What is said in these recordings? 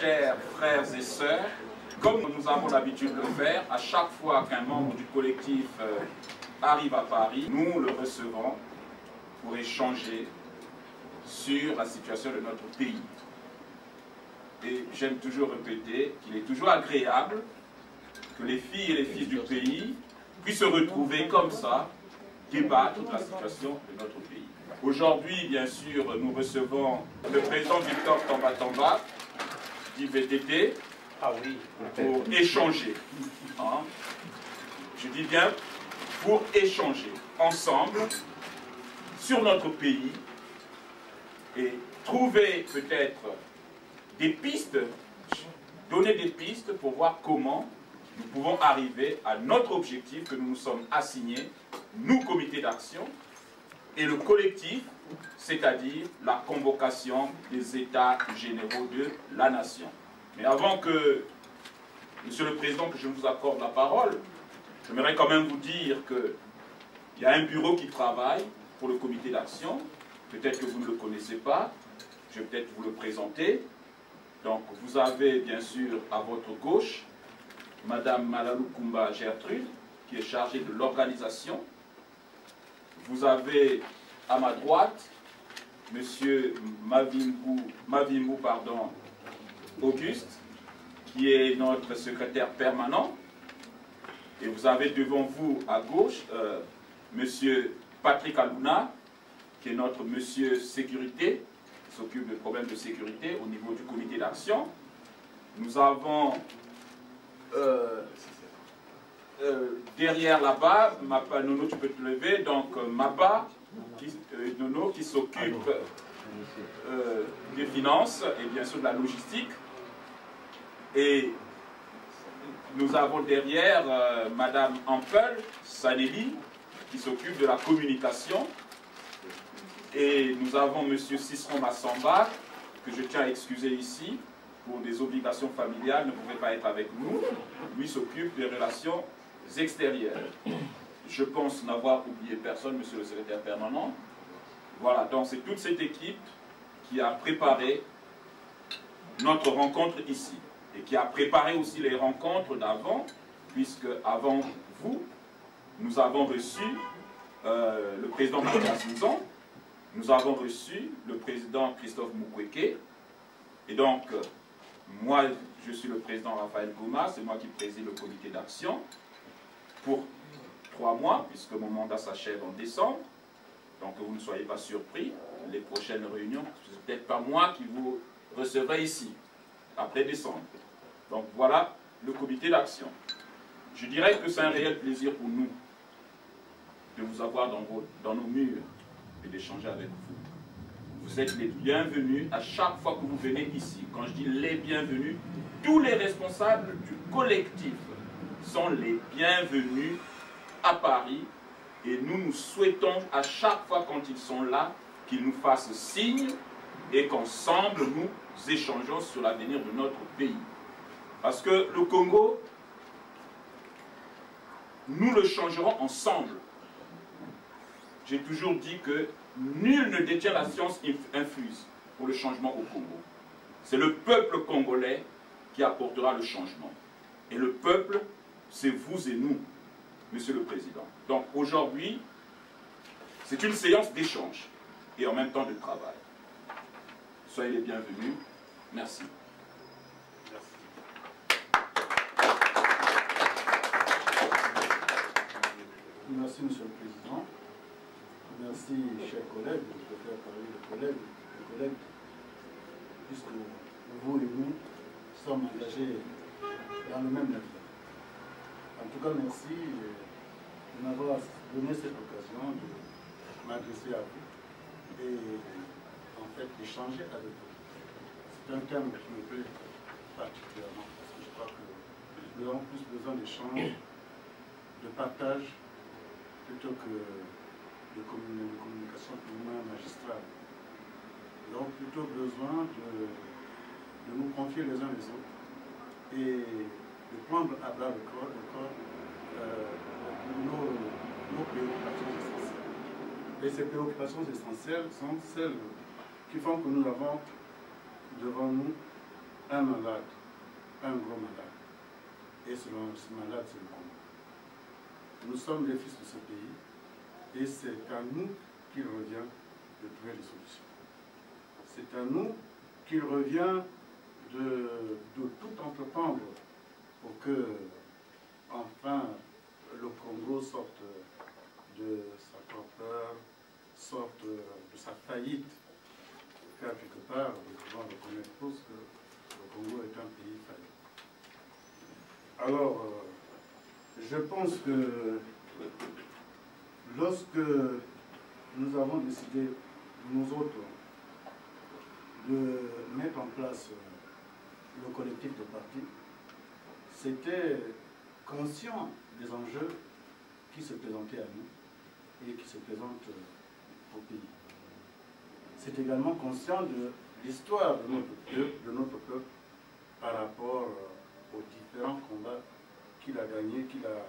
chers frères et sœurs, comme nous avons l'habitude de le faire, à chaque fois qu'un membre du collectif arrive à Paris, nous le recevons pour échanger sur la situation de notre pays. Et j'aime toujours répéter qu'il est toujours agréable que les filles et les fils du pays puissent se retrouver comme ça, débattre de la situation de notre pays. Aujourd'hui, bien sûr, nous recevons le président Victor Tamba Tamba du VTT pour échanger. Hein? Je dis bien pour échanger ensemble sur notre pays et trouver peut-être des pistes, donner des pistes pour voir comment nous pouvons arriver à notre objectif que nous nous sommes assignés, nous, comités d'action, et le collectif, c'est-à-dire la convocation des États généraux de la nation. Mais avant que, Monsieur le Président, que je vous accorde la parole, j'aimerais quand même vous dire qu'il y a un bureau qui travaille pour le comité d'action. Peut-être que vous ne le connaissez pas, je vais peut-être vous le présenter. Donc vous avez bien sûr à votre gauche Madame Malalou Koumba Gertrude, qui est chargée de l'organisation. Vous avez à ma droite Monsieur Mavimbu Auguste, qui est notre secrétaire permanent. Et vous avez devant vous à gauche Monsieur Patrick Alouna, qui est notre monsieur sécurité, qui s'occupe des problèmes de sécurité au niveau du comité d'action. Nous avons derrière là-bas, Nono, tu peux te lever, donc Maba, Nono, qui s'occupe des finances et bien sûr de la logistique. Et nous avons derrière Madame Ampel Saneli, qui s'occupe de la communication. Et nous avons Monsieur Cicéron Massamba, que je tiens à excuser ici, pour des obligations familiales, ne pouvait pas être avec nous. Lui s'occupe des relations extérieures. Je pense n'avoir oublié personne, Monsieur le secrétaire permanent. Voilà, donc c'est toute cette équipe qui a préparé notre rencontre ici. Et qui a préparé aussi les rencontres d'avant, puisque avant vous, nous avons reçu le président Mathias Mouzon, nous avons reçu le président Christophe Mukwege, et donc moi je suis le président Raphaël Goma, c'est moi qui préside le comité d'action pour 3 mois, puisque mon mandat s'achève en décembre, donc que vous ne soyez pas surpris, les prochaines réunions, c'est peut-être pas moi qui vous recevrai ici, après décembre. Donc voilà le comité d'action. Je dirais que c'est un réel plaisir pour nous de vous avoir dans nos murs et d'échanger avec vous. Vous êtes les bienvenus à chaque fois que vous venez ici. Quand je dis les bienvenus, tous les responsables du collectif sont les bienvenus à Paris et nous souhaitons à chaque fois quand ils sont là qu'ils nous fassent signe et qu'ensemble nous échangeons sur l'avenir de notre pays. Parce que le Congo, nous le changerons ensemble. J'ai toujours dit que nul ne détient la science infuse pour le changement au Congo. C'est le peuple congolais qui apportera le changement. Et le peuple, c'est vous et nous, Monsieur le Président. Donc aujourd'hui, c'est une séance d'échange et en même temps de travail. Soyez les bienvenus. Merci. Merci, Monsieur le Président. Merci, chers collègues. Je préfère parler de collègues, puisque vous et nous sommes engagés dans le même effort. En tout cas, merci de m'avoir donné cette occasion de m'adresser à vous et en fait d'échanger avec vous. C'est un thème qui me plaît particulièrement parce que je crois que nous avons plus besoin d'échange, de partage, plutôt que de communication purement magistrale. Nous avons plutôt besoin de nous confier les uns les autres et de prendre à bras le corps nos préoccupations essentielles. Et ces préoccupations essentielles sont celles qui font que nous avons devant nous un malade, un gros malade. Et ce malade, c'est le Congo. Nous sommes les fils de ce pays et c'est à nous qu'il revient de trouver des solutions. C'est à nous qu'il revient de tout entreprendre pour que, enfin, le Congo sorte de sa torpeur, sorte de sa faillite. Car quelque part, nous devons reconnaître tous que le Congo est un pays failli. Alors, je pense que lorsque nous avons décidé, nous autres, de mettre en place le collectif de partis, c'était conscient des enjeux qui se présentaient à nous et qui se présentent au pays. C'est également conscient de l'histoire de notre peuple par rapport aux différents combats qu'il a gagnés, qu'il a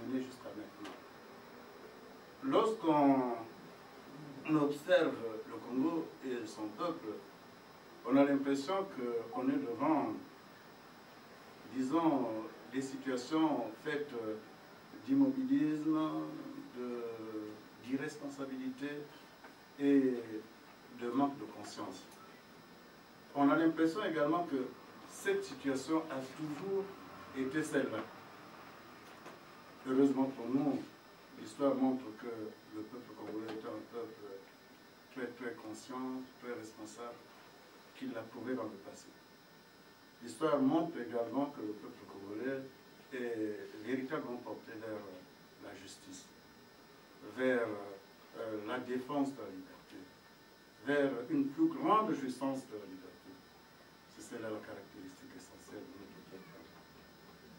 menés jusqu'à maintenant. Lorsqu'on observe le Congo et son peuple, on a l'impression qu'on est devant, disons, des situations faites d'immobilisme, d'irresponsabilité et de manque de conscience. On a l'impression également que cette situation a toujours été celle-là. Heureusement pour nous, l'histoire montre que le peuple congolais est un peuple très très conscient, très responsable, qu'il l'a prouvé dans le passé. L'histoire montre également que le peuple congolais est véritablement porté vers la justice, vers la défense de la liberté, vers une plus grande jouissance de la liberté. C'est celle-là la caractéristique essentielle de notre peuple.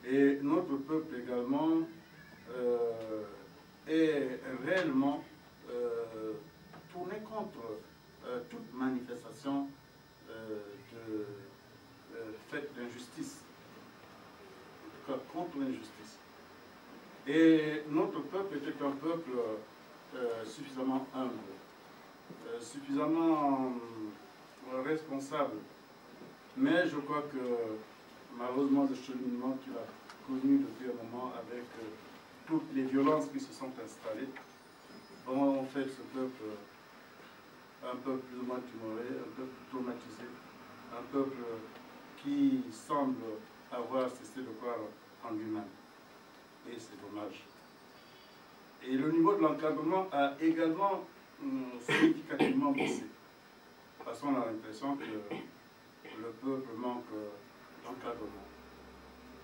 Et notre peuple également est réellement tourné contre toute manifestation faite d'injustice, contre l'injustice. Et notre peuple était un peuple suffisamment humble, suffisamment responsable. Mais je crois que malheureusement le cheminement qu'il a connu depuis un moment avec toutes les violences qui se sont installées, ont fait ce peuple un peuple plus ou moins timoré, un peuple traumatisé, un peuple qui semble avoir cessé de croire en lui-même. Et c'est dommage. Et le niveau de l'encadrement a également significativement baissé. Parce qu'on a l'impression que le peuple manque d'encadrement.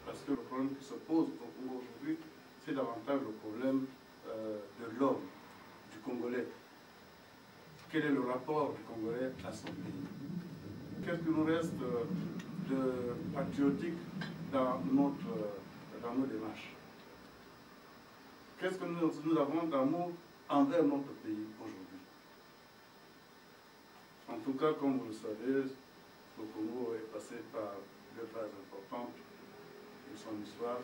Parce que le problème qui se pose aujourd'hui, c'est davantage le problème de l'homme, du Congolais. Quel est le rapport du Congolais à son pays? Qu'est-ce qu'il nous reste de patriotique dans nos démarches? Qu'est-ce que nous avons d'amour envers notre pays aujourd'hui? En tout cas, comme vous le savez, le Congo est passé par deux phases importantes de son histoire.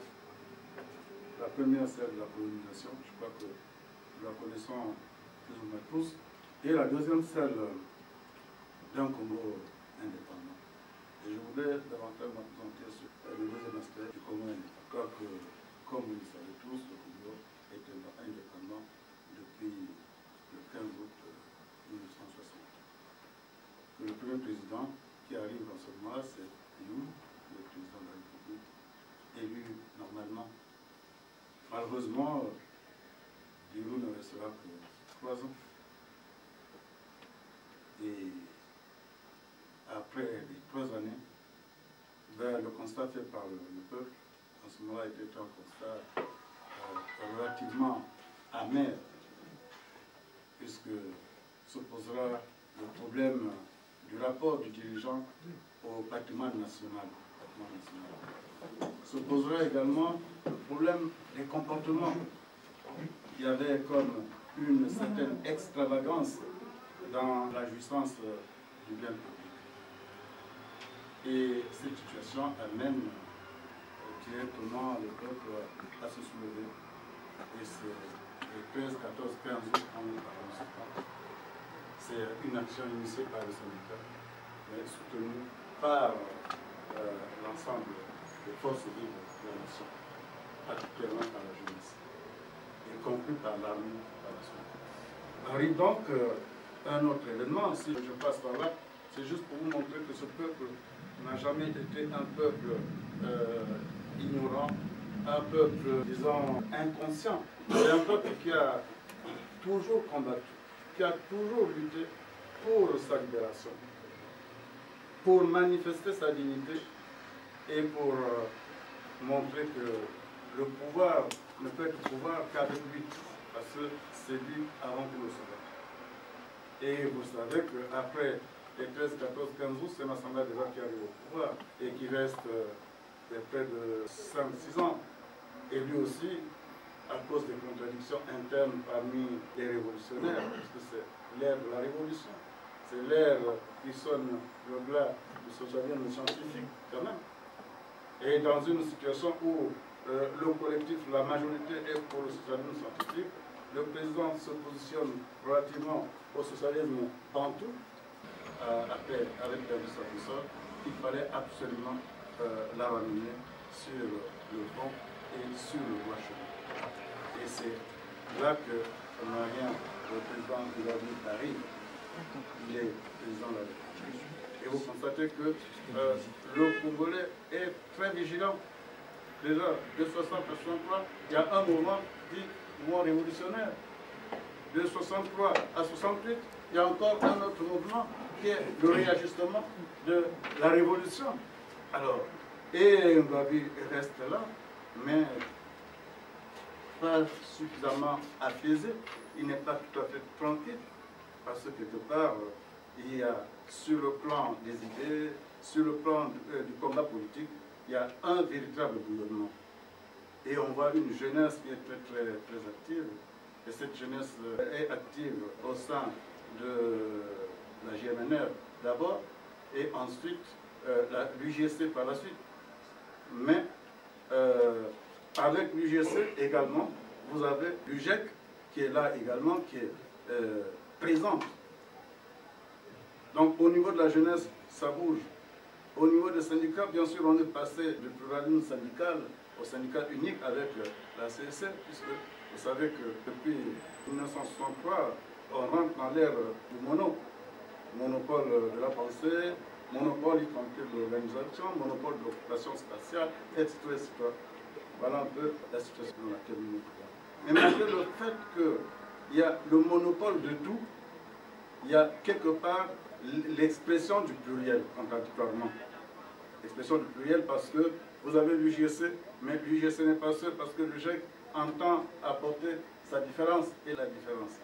La première, celle de la colonisation, je crois que nous la connaissons plus ou moins tous. Et la deuxième, celle d'un Congo indépendant. Et je voudrais davantage m'appesantir sur le deuxième aspect du Congo indépendant. Comme vous le savez tous, le Congo est indépendant depuis le 15 août 1960. Le premier président qui arrive dans ce mois, c'est nous, le président de la République, élu normalement. Malheureusement, Dilou ne restera que 3 ans. Et après les 3 années, le constat fait par le peuple, en ce moment-là, était un constat relativement amer, puisque se posera le problème du rapport du dirigeant au patrimoine national. Se posera également le problème des comportements. Il y avait comme une certaine extravagance dans la jouissance du bien public. Et cette situation amène directement le peuple à se soulever. Et c'est le 13, 14, 15 août, c'est une action initiée par les syndicats, mais soutenue par l'ensemble des forces vives de la nation, particulièrement par la jeunesse, y compris par l'armée par la suite. Arrive donc un autre événement, si je passe par là, c'est juste pour vous montrer que ce peuple n'a jamais été un peuple ignorant, un peuple, disons, inconscient. C'est un peuple qui a toujours combattu, qui a toujours lutté pour sa libération, pour manifester sa dignité et pour montrer que le pouvoir ne peut être pouvoir qu'avec lui, parce que c'est lui avant que le soit. Et vous savez qu'après les 13, 14, 15 août, c'est Massamba déjà qui arrive au pouvoir et qui reste près de 5-6 ans. Et lui aussi, à cause des contradictions internes parmi les révolutionnaires, parce que c'est l'ère de la révolution, c'est l'ère qui sonne le glas du socialisme scientifique quand même. Et dans une situation où le collectif, la majorité est pour le socialisme scientifique, le président se positionne relativement au socialisme bantou, après, avec l'industrie du sol, il fallait absolument la ramener sur le front et sur le droit chemin. Et c'est là que Marien, le président de la ville arrive, il est président de la République. Et vous constatez que le Congolais est très vigilant. Déjà, de 60 à 63, il y a un mouvement dit mouvement révolutionnaire. De 63 à 68, il y a encore un autre mouvement qui est le réajustement de la révolution. Alors, et Mbabi reste là, mais pas suffisamment apaisé. Il n'est pas tout à fait tranquille, parce que quelque part, il y a sur le plan des idées, sur le plan du combat politique, il y a un véritable bouillonnement. Et on voit une jeunesse qui est très active. Et cette jeunesse est active au sein de la GMNR d'abord, et ensuite l'UGC par la suite. Mais avec l'UGC également, vous avez l'UGEC qui est là également, qui est présente. Donc au niveau de la jeunesse, ça bouge. Au niveau des syndicats, bien sûr, on est passé du pluralisme syndical au syndicat unique avec la CSC, puisque vous savez que depuis 1963, on rentre dans l'ère du monopole de la pensée, monopole y compris de l'organisation, monopole de l'occupation spatiale, etc., etc. Voilà un peu la situation dans laquelle nous nous trouvons. Mais malgré le fait qu'il y a le monopole de tout, il y a quelque part l'expression du pluriel, contradictoirement. L'expression du pluriel parce que vous avez l'UGC, mais l'UGC n'est pas seul parce que l'UGEC entend apporter sa différence et la différence.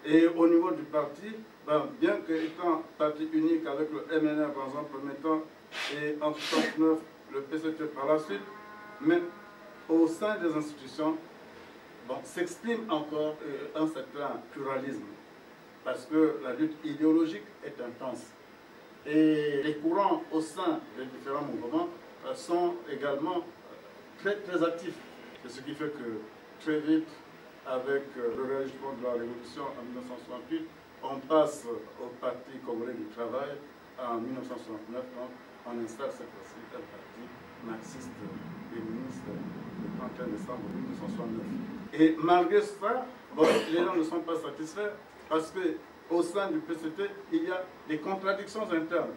Et au niveau du parti, bien qu'étant parti unique avec le MNR dans un premier temps et en 1969 le PCT par la suite, mais au sein des institutions, s'exprime encore un certain pluralisme parce que la lutte idéologique est intense. Et les courants au sein des différents mouvements sont également très actifs. C'est ce qui fait que très vite, avec le réajustement de la Révolution en 1968, on passe au Parti congolais du travail en 1969, donc on installe cette fois-ci un parti marxiste-léniniste le 31 décembre 1969. Et malgré ça, les gens ne sont pas satisfaits parce qu'au sein du PCT, il y a des contradictions internes.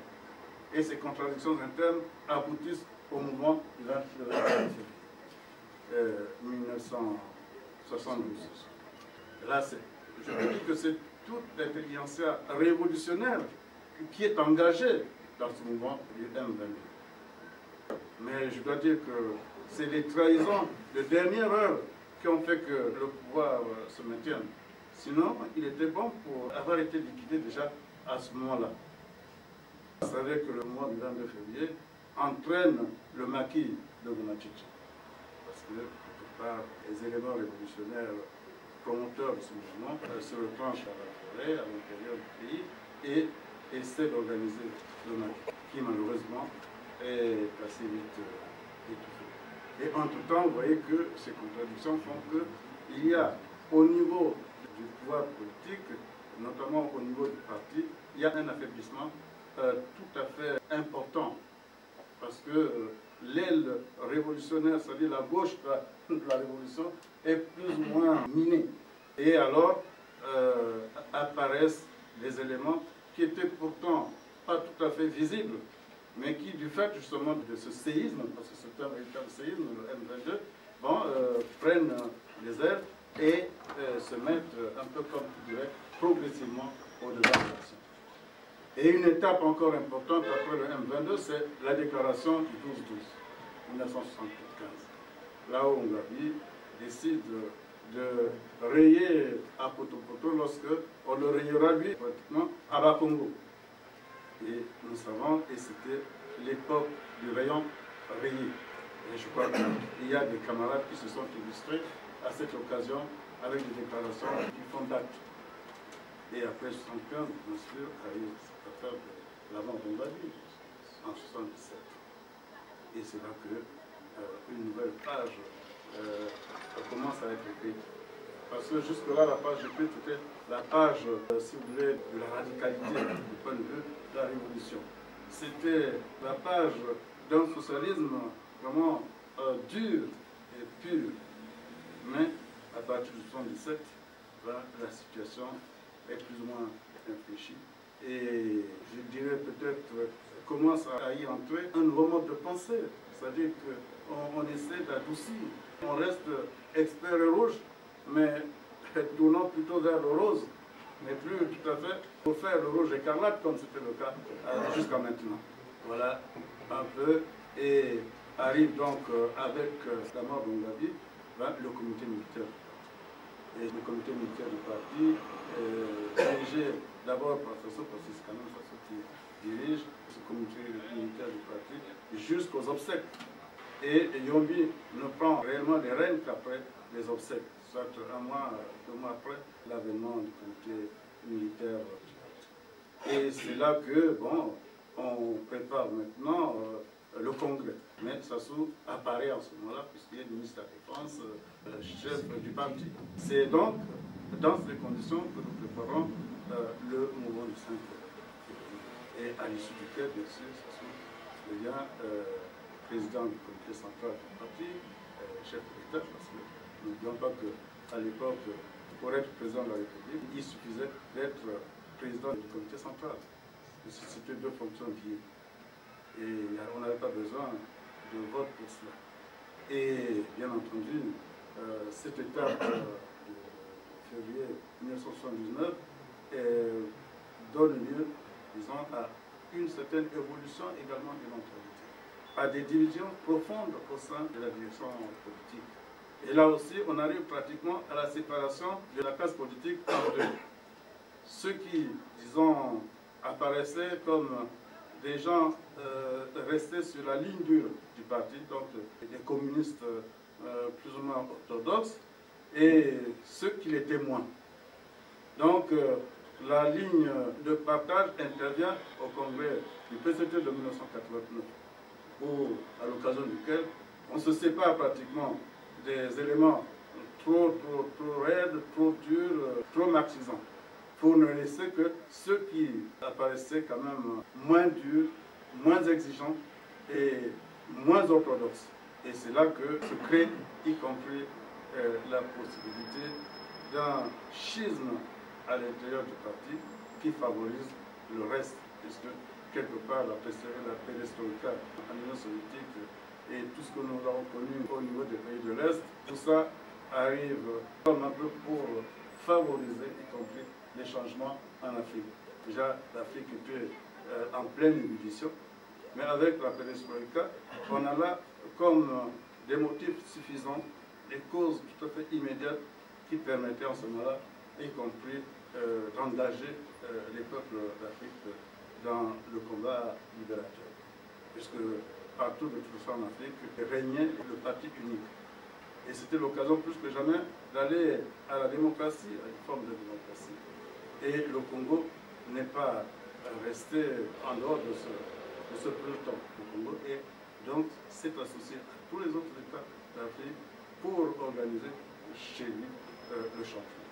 Et ces contradictions internes aboutissent au mouvement du 28 février 1972. Là, je vous dis que c'est toute l'intelligentsia révolutionnaire qui est engagée dans ce mouvement du M22. Mais je dois dire que c'est les trahisons de dernière heure qui ont fait que le pouvoir se maintienne. Sinon, il était bon pour avoir été liquidé déjà à ce moment-là. Vous savez que le mois du 22 février entraîne le maquis de Bonachichi. Parce que, quelque part, les éléments révolutionnaires promoteurs de ce mouvement se retranchent à la forêt, à l'intérieur du pays, et essaient d'organiser le maquis, qui malheureusement est assez vite étouffé. Et entre-temps, vous voyez que ces contradictions font qu'il y a au niveau du pouvoir politique, notamment au niveau du parti, il y a un affaiblissement tout à fait important. parce que l'aile révolutionnaire, c'est-à-dire la gauche de la révolution, est plus ou moins minée. Et alors apparaissent des éléments qui étaient pourtant pas tout à fait visibles, mais qui, du fait justement de ce séisme, parce que c'est un véritable séisme, le M22, bon, prennent les ailes et se mettent un peu comme tu dirais, progressivement au-delà de l'action. Et une étape encore importante après le M22, c'est la déclaration du 12-12, 1975. Là où Ngabi décide de rayer à Poto-Poto lorsque on le rayera lui pratiquement à Bakongo. Et nous savons, et c'était l'époque du rayon rayé. Et je crois qu'il y a des camarades qui se sont illustrés à cette occasion avec des déclarations qui font date. Et après 1975, bien sûr, il y a eu cette affaire de la mort d'Ongabi en 1977. Et c'est là qu'une nouvelle page commence à être écrite. Parce que jusque-là, la page écrite était la page, si vous voulez, de la radicalité du point de vue de la révolution. C'était la page d'un socialisme vraiment dur et pur. Mais à partir de 1977, la situation est plus ou moins infléchie. Et je dirais peut-être commence à y entrer un nouveau mode de pensée. C'est-à-dire qu'on essaie d'adoucir. On reste expert et rouge, mais tournant plutôt vers le rose, mais plus tout à fait pour faire le rouge écarlate comme c'était le cas jusqu'à maintenant. Voilà un peu. Et arrive donc avec la mort d'Ongabi, le comité militaire. Et le comité militaire du parti, dirigé d'abord par Faso, parce que c'est quand même Faso qui dirige ce comité militaire du parti, jusqu'aux obsèques. Et Yombi ne prend réellement les rênes qu'après les obsèques, soit un mois, 2 mois après l'avènement du comité militaire. Et c'est là que, bon, on prépare maintenant le congrès. Mais Sassou apparaît en ce moment-là, puisqu'il est ministre de la Défense, chef du parti. C'est donc dans ces conditions que nous préparons le mouvement du 5 février. Et à l'issue duquel, bien sûr, Sassou devient président du comité central du parti, chef de l'État, parce que n'oublions pas qu'à l'époque, pour être président de la République, il suffisait d'être président du comité central. C'était 2 fonctions liées. Et on n'avait pas besoin de vote pour cela. Et bien entendu, cette étape de février 1979 donne lieu, disons, à une certaine évolution également de mentalité, à des divisions profondes au sein de la direction politique. Et là aussi, on arrive pratiquement à la séparation de la classe politique en 2. Ceux qui, disons, apparaissaient comme des gens restés sur la ligne dure du parti, donc des communistes plus ou moins orthodoxes, et ceux qui l'étaient moins. Donc la ligne de partage intervient au congrès du PCT de 1989, où, à l'occasion duquel on se sépare pratiquement des éléments trop raides, trop durs, trop marxisants, pour ne laisser que ceux qui apparaissaient quand même moins durs, moins exigeants et moins orthodoxes. Et c'est là que se crée, y compris la possibilité d'un schisme à l'intérieur du parti qui favorise le reste, puisque quelque part la perestroïka en Union soviétique et tout ce que nous avons connu au niveau des pays de l'Est, tout ça arrive comme un peu pour favoriser, y compris les changements en Afrique. Déjà, l'Afrique était en pleine ébullition, mais avec la perestroïka, on a là comme des motifs suffisants, des causes tout à fait immédiates qui permettaient en ce moment-là, y compris d'engager les peuples d'Afrique dans le combat libérateur. Puisque partout de toute façon en Afrique régnait le parti unique. Et c'était l'occasion plus que jamais d'aller à la démocratie, à une forme de démocratie. Et le Congo n'est pas resté en dehors de ce peloton. Le Congo est donc s'est associé à tous les autres États d'Afrique pour organiser chez lui le changement.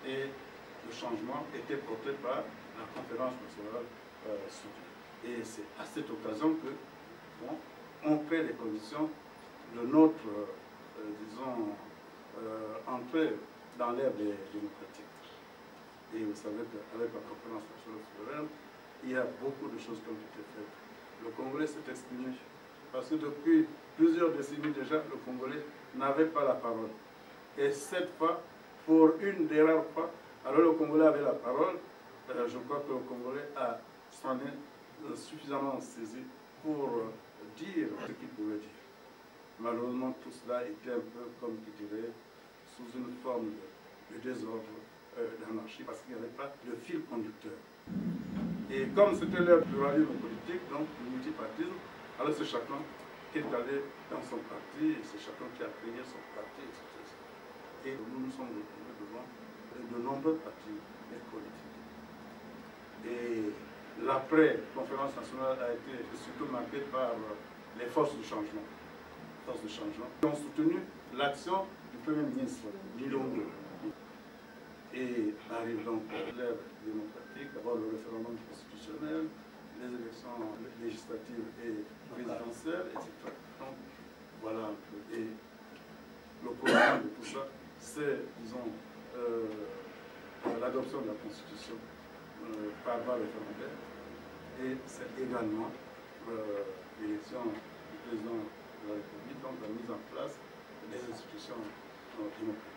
Et le changement était porté par la conférence nationale souveraine. Et c'est à cette occasion que bon, on crée les conditions de notre, disons, entrée dans l'ère démocratique. Et vous savez qu'avec la conférence nationale souveraine, il y a beaucoup de choses qui ont été faites. Le Congolais s'est exprimé, parce que depuis plusieurs décennies déjà, le Congolais n'avait pas la parole. Et cette fois, pour une des rares fois, alors le Congolais avait la parole, je crois que le Congolais s'en est suffisamment saisi pour dire ce qu'il pouvait dire. Malheureusement, tout cela était un peu, comme tu dirais, sous une forme de désordre, d'anarchie, parce qu'il n'y avait pas de fil conducteur. Et comme c'était l'ère du pluralisme politique, donc du multipartisme, alors c'est chacun qui est allé dans son parti, et c'est chacun qui a créé son parti, etc. Et nous nous sommes retrouvés devant de nombreux partis politiques. Et l'après-conférence nationale a été surtout marquée par les forces du changement. Qui ont soutenu l'action du Premier ministre, Milongo. Et arrive donc l'ère démocratique, d'abord le référendum constitutionnel, les élections législatives et présidentielles, etc. Donc voilà un peu. Et le programme de tout ça, c'est, disons, l'adoption de la Constitution par voie référendaire, et c'est également l'élection du président de la République, donc la mise en place des institutions démocratiques.